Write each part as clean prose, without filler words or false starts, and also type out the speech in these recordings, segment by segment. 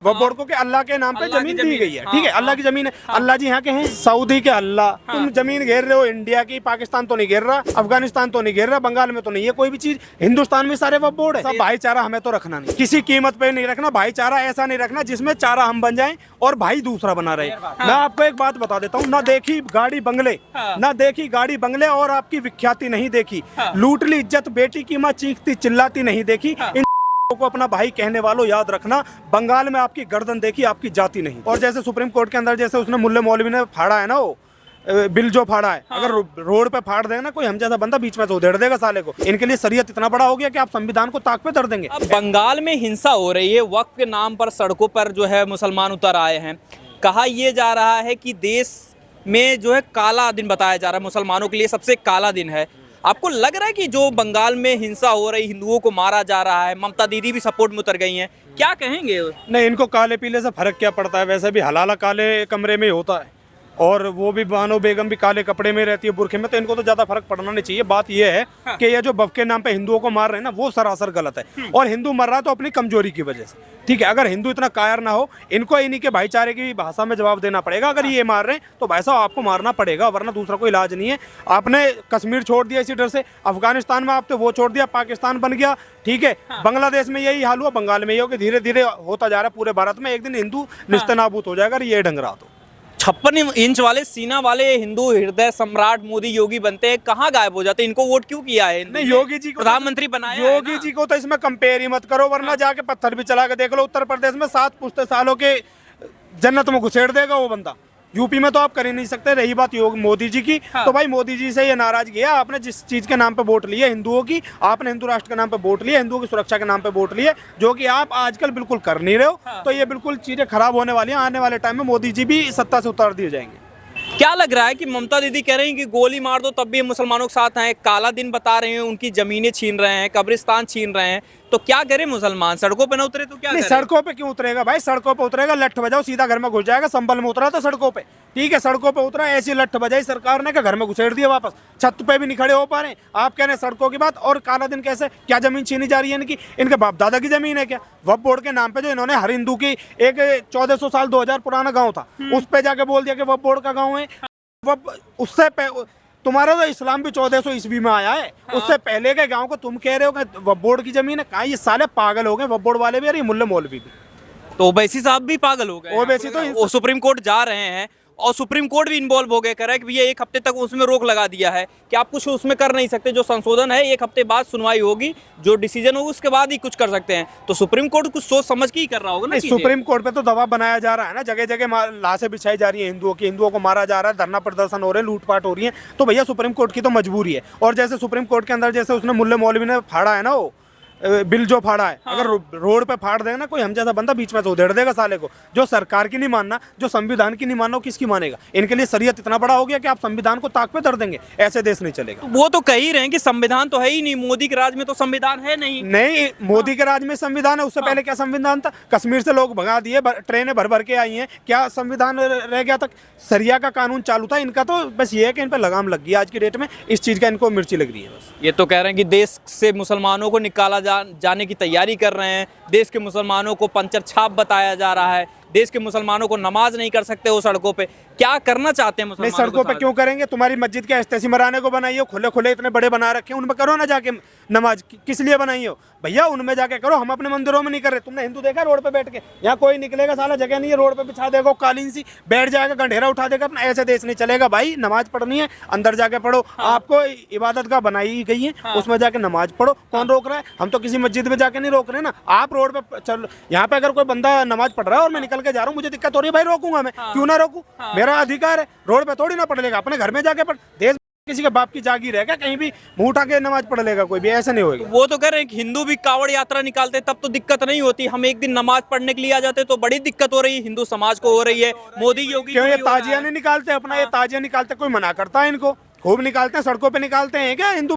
वक्फ board को कि अल्लाह के नाम पे जमीन दी गई है, ठीक है, अल्लाह की जमीन है। अल्लाह जी यहाँ के हैं, सऊदी के अल्लाह। तुम जमीन घेर रहे हो इंडिया की, पाकिस्तान तो नहीं घेर रहा, अफगानिस्तान तो नहीं घेर रहा, बंगाल में तो नहीं है कोई भी चीज। हिंदुस्तान में सारे वक्फ बोर्ड है। सब भाईचारा हमें तो रखना नहीं, किसी कीमत पे नहीं रखना भाईचारा। ऐसा नहीं रखना जिसमें चारा हम बन जाएं और भाई दूसरा बना रहे। मैं आपको एक बात बता देता हूँ, ना देखी गाड़ी बंगले, ना देखी गाड़ी बंगले और आपकी विख्याति नहीं देखी, लूट ली इज्जत बेटी की माँ चीखती चिल्लाती नहीं देखी। को अपना भाई कहने वालों याद रखना, बंगाल में आपकी गर्दन देखी, आपकी जाति नहीं। और जैसे सुप्रीम कोर्ट के अंदर जैसे उसने मुल्ले मौलवी ने फाड़ा है ना, वो बिल जो फाड़ा है, अगर रोड पे फाड़ देगा ना कोई हम जैसा बंदा, बीच में से उधेड़ देगा साले को। इनके लिए शरीयत इतना बड़ा हो गया कि आप संविधान को ताक पे धर देंगे। अब बंगाल में हिंसा हो रही है, वक्फ के नाम पर सड़कों पर जो है मुसलमान उतर आए हैं। कहा यह जा रहा है कि देश में जो है काला दिन बताया जा रहा है, मुसलमानों के लिए सबसे काला दिन है। आपको लग रहा है कि जो बंगाल में हिंसा हो रही, हिंदुओं को मारा जा रहा है, ममता दीदी भी सपोर्ट में उतर गई हैं, क्या कहेंगे? नहीं, इनको काले पीले से फर्क क्या पड़ता है? वैसे भी हलाला काले कमरे में होता है और वो भी बानो बेगम भी काले कपड़े में रहती है, बुरखे में, तो इनको तो ज्यादा फर्क पड़ना नहीं चाहिए। बात ये है कि ये जो वक्फ के नाम पे हिंदुओं को मार रहे हैं ना, वो सरासर गलत है। और हिंदू मर रहा है तो अपनी कमजोरी की वजह से, ठीक है। अगर हिंदू इतना कायर ना हो, इनको इन्हीं के भाईचारे की भाषा में जवाब देना पड़ेगा। अगर ये मार रहे हैं तो भाई साहब आपको मारना पड़ेगा, वरना दूसरा कोई इलाज नहीं है। आपने कश्मीर छोड़ दिया इसी डर से, अफगानिस्तान में आपने वो छोड़ दिया, पाकिस्तान बन गया, ठीक है। बांग्लादेश में यही हाल हुआ, बंगाल में ये हो कि धीरे धीरे होता जा रहा है पूरे भारत में। एक दिन हिंदू निस्तनाबूत हो जाएगा, ये ढंग रहा तो। 56 इंच वाले सीना वाले हिंदू हृदय सम्राट मोदी योगी बनते हैं, कहाँ गायब हो जाते हैं? इनको वोट क्यों किया है? नहीं, योगी जी को प्रधानमंत्री बनाया, योगी जी को तो इसमें कंपेयर ही मत करो, वरना जाके पत्थर भी चला के देख लो। उत्तर प्रदेश में 7 पुश्ते सालों के जन्नत में घुसेड़ देगा वो बंदा। यूपी में तो आप कर ही नहीं सकते। रही बात मोदी जी की, तो भाई मोदी जी से ये नाराजगी है, आपने जिस चीज के नाम पे वोट लिए हिंदुओं की, आपने हिंदू राष्ट्र के नाम पे वोट लिए, हिंदुओं की सुरक्षा के नाम पे वोट लिए, जो कि आप आजकल बिल्कुल कर नहीं रहे हो। तो ये बिल्कुल चीजें खराब होने वाली हैं। आने वाले टाइम में मोदी जी भी सत्ता से उतार दिए जाएंगे। क्या लग रहा है कि ममता दीदी कह रही हैं कि गोली मार दो तब भी मुसलमानों के साथ हैं, काला दिन बता रहे हैं, उनकी जमीनें छीन रहे हैं, कब्रिस्तान छीन रहे हैं, तो क्या करें? मुसलमान सड़कों पे न उतरे तो क्या करें? सड़कों पे क्यों उतरेगा भाई? सड़कों पे उतरेगा, लठ बजाओ सीधा घर में घुस जाएगा। संभल में उतरा तो सड़कों पे, ठीक है, सड़कों पे उतरा, ऐसी लठ बजाई सरकार ने कि घर में घुसेड़ दिया वापस। छत पे भी नहीं खड़े हो पा रहे। आप कह रहे हैं सड़कों की बात, और काला दिन कैसे? क्या जमीन छीनी जा रही है इनकी? इनके बाप दादा की जमीन है क्या? वक्फ बोर्ड के नाम पे जो इन्होंने हर हिंदू की एक 1400 साल 2000 पुराना गाँव था, उस पे जाके बोल दिया कि वक्फ बोर्ड का गाँव है। उससे तुम्हारा तो इस्लाम भी 1400 ईस्वी में आया है। उससे पहले के गांव को तुम कह रहे हो कि वक्फ बोर्ड की जमीन है। कहाँ ये साले पागल हो गए, वक्फ बोर्ड वाले भी और ये मुल्ले मौलवी भी। तो ओवैसी साहब भी पागल हो गए। ओवैसी तो सुप्रीम कोर्ट जा रहे हैं और सुप्रीम कोर्ट भी इन्वॉल्व हो गया, कह रहा है कि भैया 1 हफ्ते तक उसमें रोक लगा दिया है कि आप कुछ उसमें कर नहीं सकते। जो संशोधन है 1 हफ्ते बाद सुनवाई होगी, जो डिसीजन होगा उसके बाद ही कुछ कर सकते हैं। तो सुप्रीम कोर्ट कुछ सोच समझ के ही कर रहा होगा ना। सुप्रीम कोर्ट पे तो दबाव बनाया जा रहा है ना, जगह जगह लाशें बिछाई जा रही है हिंदुओं की, हिंदुओं को मारा जा रहा है, धरना प्रदर्शन हो रहे हैं, लूटपाट हो रही है। तो भैया सुप्रीम कोर्ट की तो मजबूरी है। और जैसे सुप्रीम कोर्ट के अंदर जैसे उसने मुल्ले मौलवी ने फाड़ा है ना, वो बिल जो फाड़ा है, अगर रोड पे फाड़ देगा ना कोई हम जैसा बंदा, बीच में से उधेड़ देगा साले को। जो सरकार की नहीं मानना, जो संविधान की नहीं मानना, किसकी मानेगा? इनके लिए शरीयत इतना बड़ा हो गया कि आप संविधान को ताक पे धर देंगे। ऐसे देश नहीं चलेगा। वो तो कह ही रहे हैं कि संविधान तो है ही नहीं, मोदी के राज में तो संविधान है नहीं। नहीं, मोदी के राज में संविधान है, उससे पहले क्या संविधान था? कश्मीर से लोग भगा दिए, ट्रेनें भर भर के आई हैं, क्या संविधान रह गया तक? सरिया का कानून चालू था। इनका तो बस ये है कि इन पर लगाम लग गई आज की डेट में, इस चीज का इनको मिर्ची लग रही है बस। ये तो कह रहे हैं कि देश से मुसलमानों को निकाला जाने की तैयारी कर रहे हैं, देश के मुसलमानों को पंचर छाप बताया जा रहा है, देश के मुसलमानों को नमाज नहीं कर सकते वो सड़कों पे। क्या करना चाहते हैं मुसलमानों? नहीं, सड़कों पे क्यों करेंगे? तुम्हारी मस्जिद के इस्तेसी मराने को बनाई हो, खुले खुले इतने बड़े बना रखे हैं, उनमें करो ना जाके नमाज। किस लिए बनाई हो भैया? उनमें जाके करो, हम अपने मंदिरों में नहीं कर रहे। तुमने हिंदू देखा रोड पे बैठ के? यहाँ कोई निकलेगा साला, जगह नहीं है, रोड पे बिछा देगा कालीन सी, बैठ जाएगा, गंढेरा उठा देगा अपना। ऐसे देश नहीं चलेगा भाई। नमाज पढ़नी है अंदर जाके पढ़ो। आपको इबादत का बनाई गई है, उसमें जाके नमाज पढ़ो। कौन रोक रहा है? हम तो किसी मस्जिद में जाके नहीं रोक रहे ना। आप रोड पे चल, यहाँ पे अगर कोई बंदा नमाज पढ़ रहा है और मैं निकल के जा रहा हूँ, मुझे दिक्कत हो रही है भाई, रोकूंगा मैं? क्यों ना रोकूं? मेरा अधिकार है। रोड पे थोड़ी ना पढ़ लेगा, अपने घर में जाके पढ़। देश किसी के बाप की जागीर है क्या? कहीं भी मुंह उठा के नमाज पढ़ लेगा कोई भी? ऐसा नहीं होगा। वो तो कह रहे हैं कि हिंदू भी कावड़ यात्रा निकालते तब तो दिक्कत नहीं होती, हम एक दिन नमाज पढ़ने के लिए आ जाते तो बड़ी दिक्कत हो रही है, हिंदू समाज को हो रही है। मोदी योगी क्यों ये ताजिया नहीं निकालते अपना? ये ताजिया निकालते, कोई मना करता है इनको? खूब निकालते हैं, सड़कों पे निकालते हैं क्या हिंदू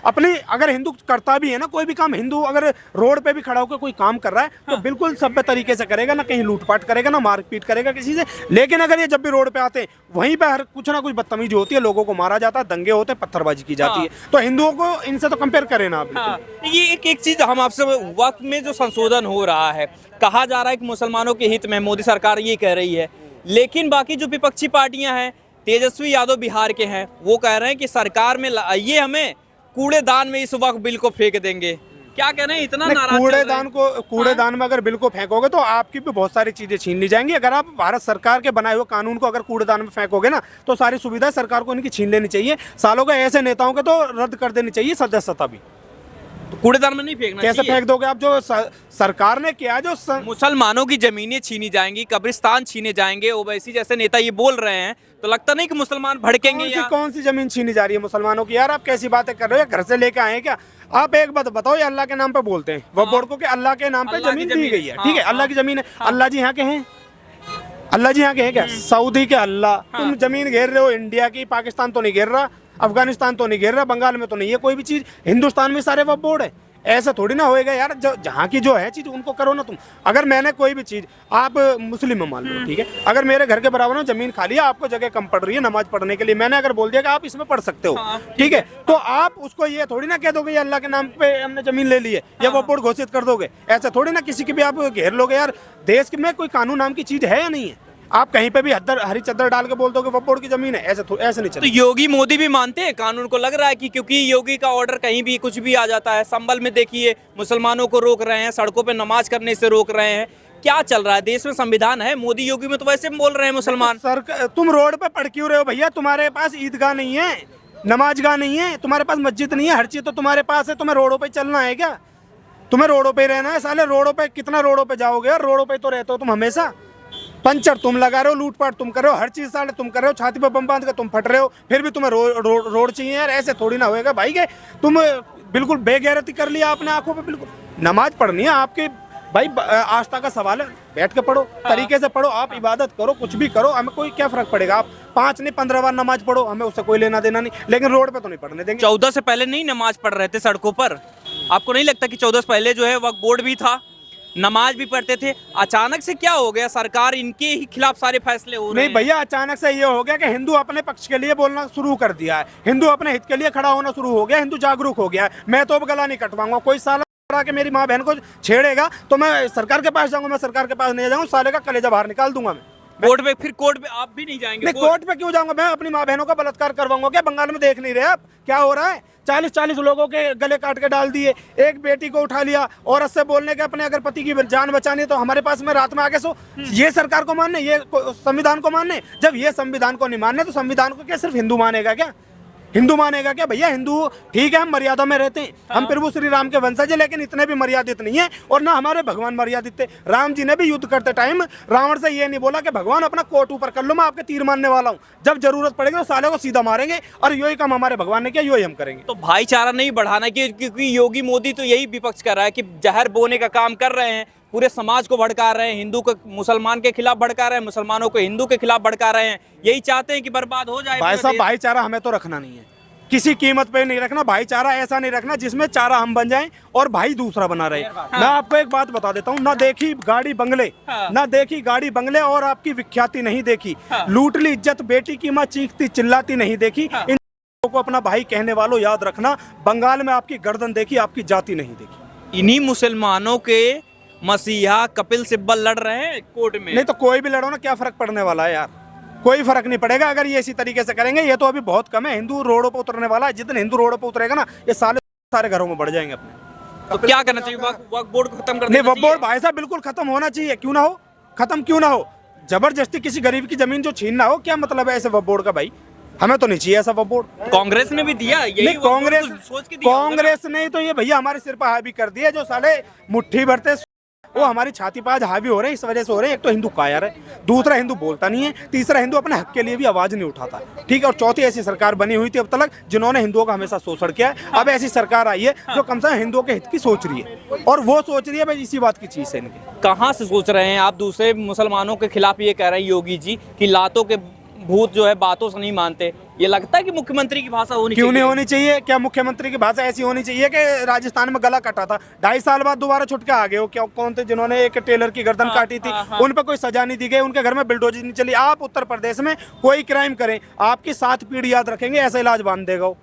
अपनी अगर हिंदू करता भी है ना कोई भी काम, हिंदू अगर रोड पे भी खड़ा होकर कोई काम कर रहा है तो बिल्कुल सभ्य तरीके से करेगा, ना कहीं लूटपाट करेगा, ना मारपीट करेगा किसी से। लेकिन अगर ये जब भी रोड पे आते हैं वहीं पे हर कुछ ना कुछ बदतमीजी होती है, लोगों को मारा जाता है, दंगे होते हैं, पत्थरबाजी की जाती है। तो हिंदुओं को इनसे तो कंपेयर करें ना आप। ये एक चीज हम आपसे, वक्त में जो संशोधन हो रहा है, कहा जा रहा है कि मुसलमानों के हित में, मोदी सरकार ये कह रही है, लेकिन बाकी जो विपक्षी पार्टियां हैं, तेजस्वी यादव बिहार के हैं, वो कह रहे हैं कि सरकार में ये हमें कूड़ेदान में इस वक्त बिल को फेंक देंगे। क्या कह रहे हैं, इतना नाराज कूड़ेदान में अगर बिल को फेंकोगे तो आपकी भी बहुत सारी चीजें छीन ली जाएंगी। अगर आप भारत सरकार के बनाए हुए कानून को अगर कूड़ेदान में फेंकोगे ना तो सारी सुविधाएं सरकार को इनकी छीन लेनी चाहिए। सालों के ऐसे नेताओं के तो रद्द कर देनी चाहिए सदस्यता भी। तो कूड़ेदान में नहीं फेंकना कैसे फेंक दोगे आप? जो सरकार ने किया, जो मुसलमानों की जमीनें छीनी जाएंगी, कब्रिस्तान छीने जाएंगे, ओवैसी जैसे नेता ये बोल रहे हैं, तो लगता नहीं कि मुसलमान भड़केंगे? कौन सी जमीन छीनी जा रही है मुसलमानों की? यार आप कैसी बातें कर रहे हो? घर से लेके आए हैं क्या? आप एक बात बताओ, ये अल्लाह के नाम पे बोलते हैं वक्फ बोर्ड को कि अल्लाह के नाम पे जमीन दी गई है, ठीक है, अल्लाह की जमीन है। अल्लाह जी यहाँ के हैं? अल्लाह जी यहाँ के हैं क्या? सऊदी के अल्लाह। तुम जमीन घेर रहे हो इंडिया की, पाकिस्तान तो नहीं घेर रहा, अफगानिस्तान तो नहीं घेर रहा, बंगाल में तो नहीं है कोई भी चीज, हिंदुस्तान में सारे वक्फ बोर्ड है। ऐसा थोड़ी ना होएगा यार, जहाँ की जो है चीज उनको करो ना तुम। अगर मैंने कोई भी चीज, आप मुस्लिम मान लो, ठीक है, अगर मेरे घर के बराबर में जमीन खाली है, आपको जगह कम पड़ रही है नमाज पढ़ने के लिए, मैंने अगर बोल दिया कि आप इसमें पढ़ सकते हो, ठीक है, तो आप उसको ये थोड़ी ना कह दोगे ये अल्लाह के नाम पे हमने जमीन ले ली है, या वो बोर्ड घोषित कर दोगे। ऐसा थोड़ी ना किसी की भी आप घेर लोगे। यार देश में कोई कानून नाम की चीज है या नहीं है? आप कहीं पे भी हरी चद्दर डाल के बोल दोगे वक्फ बोर्ड की जमीन है, ऐसे नहीं चलता। तो योगी मोदी भी मानते हैं कानून को? लग रहा है कि क्योंकि योगी का ऑर्डर कहीं भी कुछ भी आ जाता है। संभल में देखिए मुसलमानों को रोक रहे हैं, सड़कों पे नमाज करने से रोक रहे हैं। क्या चल रहा है? देश में संविधान है, मोदी योगी में तो वैसे बोल रहे हैं मुसलमान। तुम रोड पे पढ़ क्यों रहे हो भैया? तुम्हारे पास ईदगाह नहीं है, नमाजगाह नहीं है, तुम्हारे पास मस्जिद नहीं है, हर चीज तो तुम्हारे पास है। तुम्हें रोडों पे चलना है क्या? तुम्हें रोडों पे रहना है साले? रोडों पे कितना रोडों पे जाओगे यार? रोडों पे तो रहते हो तुम हमेशा। पंचर तुम लगा रहे हो, लूटपाट तुम कर रहे हो, हर चीज साले तुम कर रहे हो, छाती पर बम बांध के तुम फट रहे हो, फिर भी तुम्हें रोड चाहिए यार। ऐसे थोड़ी ना होएगा भाई के तुम बिल्कुल बेगैरती कर लिया आपने आंखों पे। बिल्कुल नमाज पढ़नी है आपकी भाई, आस्था का सवाल है, बैठ के पढ़ो, तरीके से पढ़ो, आप इबादत करो, कुछ भी करो, हमें कोई क्या फर्क पड़ेगा। आप 5 नहीं 15 बार नमाज पढ़ो, हमें उससे कोई लेना देना नहीं, लेकिन रोड पे तो नहीं पढ़ने देंगे। 14 से पहले नहीं नमाज पढ़ रहे थे सड़कों पर? आपको नहीं लगता कि 14 से पहले जो है वक्फ बोर्ड भी था, नमाज भी पढ़ते थे? अचानक से क्या हो गया? सरकार इनके ही खिलाफ सारे फैसले हो रहे हैं। नहीं भैया, अचानक से ये हो गया कि हिंदू अपने पक्ष के लिए बोलना शुरू कर दिया है, हिंदू अपने हित के लिए खड़ा होना शुरू हो गया, हिंदू जागरूक हो गया है। मैं तो अब गला नहीं कटवाऊंगा। कोई साला के मेरी माँ बहन को छेड़ेगा तो मैं सरकार के पास जाऊंगा, मैं सरकार के पास नहीं जाऊंगा, साले का कलेजा बाहर निकाल दूंगा मैं। कोर्ट पे? फिर कोर्ट पे आप भी नहीं जाएंगे? नहीं, कोर्ट पे क्यों जाऊंगा मैं? अपनी माँ बहनों का बलात्कार करवाऊंगा क्या? बंगाल में देख नहीं रहे आप क्या हो रहा है? 40-40 लोगों के गले काट के डाल दिए, एक बेटी को उठा लिया, औरत से बोलने के अपने अगर पति की जान बचानी है तो हमारे पास में रात में आके सो। ये सरकार को मानने, ये संविधान को मानने? जब ये संविधान को नहीं मानने तो संविधान को क्या सिर्फ हिंदू मानेगा क्या? हिंदू मानेगा क्या भैया? हिंदू ठीक है, हम मर्यादा में रहते हैं, हम प्रभु श्री राम के वंशज हैं, लेकिन इतने भी मर्यादित नहीं है, और ना हमारे भगवान मर्यादित थे। राम जी ने भी युद्ध करते टाइम रावण से ये नहीं बोला कि भगवान अपना कोट ऊपर कर लो, मैं आपके तीर मारने वाला हूँ, जब जरूरत पड़ेगी तो साले को सीधा मारेंगे, और यही काम हमारे भगवान ने किया, यही हम करेंगे। तो भाईचारा नहीं बढ़ाना, क्योंकि योगी मोदी तो यही विपक्ष कर रहा है कि जहर बोने का काम कर रहे हैं, पूरे समाज को भड़का रहे हैं, हिंदू को मुसलमान के खिलाफ भड़का रहे हैं, मुसलमानों को हिंदू के खिलाफ भड़का रहे हैं, यही चाहते हैं कि बर्बाद हो जाए। भाई साहब, भाईचारा हमें तो रखना नहीं है, किसी कीमत पे नहीं रखना। भाईचारा ऐसा नहीं रखना जिसमें चारा हम बन जाएं और भाई दूसरा बना रहे। मैं आपको एक बात बता देता हूँ, ना देखी गाड़ी बंगले, ना देखी गाड़ी बंगले और आपकी विख्याति नहीं देखी, लूट ली इज्जत बेटी की माँ चीखती चिल्लाती नहीं देखी। इन को अपना भाई कहने वालों याद रखना, बंगाल में आपकी गर्दन देखी, आपकी जाति नहीं देखी। इन्हीं मुसलमानों के मसीहा कपिल सिब्बल लड़ रहे हैं कोर्ट में। नहीं तो कोई भी लड़ो ना, क्या फर्क पड़ने वाला है यार? कोई फर्क नहीं पड़ेगा अगर ये इसी तरीके से करेंगे। ये तो अभी बहुत कम है हिंदू रोडों पर उतरने वाला है। जितने हिंदू रोडों पर उतरेगा ना, ये सारे घरों में बढ़ जाएंगे अपने। तो क्या करना चाहिए? वक्फ बोर्ड को खत्म कर देना नहीं, वक्फ बोर्ड भाई साहब बिल्कुल खत्म होना चाहिए। क्यों ना हो? खत्म क्यों ना हो? जबरदस्ती किसी गरीब की जमीन जो छीनना हो, क्या मतलब है ऐसे वक्फ बोर्ड का? भाई हमें तो नहीं चाहिए ऐसा वक्फ बोर्ड। कांग्रेस ने भी दिया यही, कांग्रेस ने तो ये भैया हमारे सिर पर हावी कर दिया। जो साले मुट्ठी भरते वो हमारी छाती पर आज हावी हो रहे हैं, इस वजह से हो रहे हैं। एक तो हिंदू कायर है, दूसरा हिंदू बोलता नहीं है, तीसरा हिंदू अपने हक के लिए भी आवाज नहीं उठाता, ठीक है। और चौथी ऐसी सरकार बनी हुई थी अब तक जिन्होंने हिंदुओं का हमेशा शोषण किया है। अब ऐसी सरकार आई है जो कम से कम हिंदुओं के हित की सोच रही है, और वो सोच रही है भाई इसी बात की चीज है इनकी। कहाँ से सोच रहे हैं आप? दूसरे मुसलमानों के खिलाफ ये कह रहे हैं योगी जी कि लातों के भूत जो है बातों से नहीं मानते, ये लगता है कि मुख्यमंत्री की भाषा होनी क्यों चाहिए? नहीं होनी चाहिए? क्या मुख्यमंत्री की भाषा ऐसी होनी चाहिए कि राजस्थान में गला कटा था, 2.5 साल बाद दोबारा छुट के आ गए हो? क्या कौन थे जिन्होंने एक टेलर की गर्दन काटी थी? उन पर कोई सजा नहीं दी गई, उनके घर में बिल्डोजर नहीं चली। आप उत्तर प्रदेश में कोई क्राइम करें, आपकी 7 पीढ़ी याद रखेंगे, ऐसा इलाज बांध देगा वो।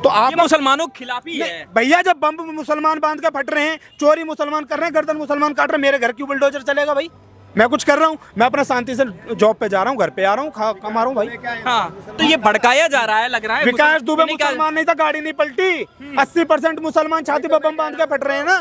तो आप ये मुसलमानों के खिलाफ ही है। भैया, जब बम मुसलमान बांध के फट रहे हैं, चोरी मुसलमान कर रहे हैं, गर्दन मुसलमान काट रहे हैं, मेरे घर क्यों बुलडोजर चलेगा भाई? मैं कुछ कर रहा हूँ, मैं अपना शांति से जॉब पे जा रहा हूँ, घर पे आ रहा हूँ, कमा रहा हूँ भाई। हाँ, तो ये भड़काया जा रहा है, लग रहा है। विकास दुबे यानी क्या- मुसलमान नहीं था, गाड़ी नहीं पलटी। 80% मुसलमान छाती पर बम बांध के फट रहे हैं ना।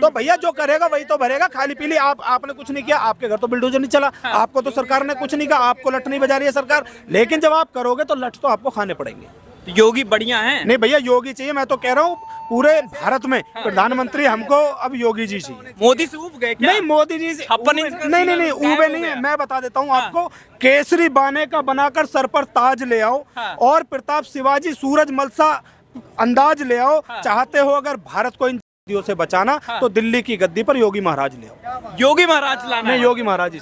तो भैया जो करेगा वही तो भरेगा। खाली पीली आपने कुछ नहीं किया, आपके घर तो बिल्डोजर नहीं चला, आपको तो सरकार ने कुछ नहीं कहा, आपको लट नहीं बजा रही है सरकार, लेकिन जब आप करोगे तो लट तो आपको खाने पड़ेंगे। योगी बढ़िया है। नहीं भैया, योगी चाहिए। मैं तो कह रहा हूँ पूरे भारत में प्रधानमंत्री हमको अब योगी जी चाहिए। मोदी से ऊब गए क्या? नहीं, मोदी जी से छप्पन ऊबे- इंच का नहीं नहीं सीना नहीं, गायब ऊबे हो नहीं है। गया। मैं बता देता हूँ आपको, केसरी बाने का बनाकर सर पर ताज ले आओ, हाँ। और प्रताप शिवाजी सूरजमल सा अंदाज ले आओ। हाँ। चाहते हो अगर भारत को इन से बचाना, हाँ। तो दिल्ली की गद्दी पर योगी महाराज ले आओ। योगी महाराज लाना नहीं, है। योगी महाराज ही चाहिए।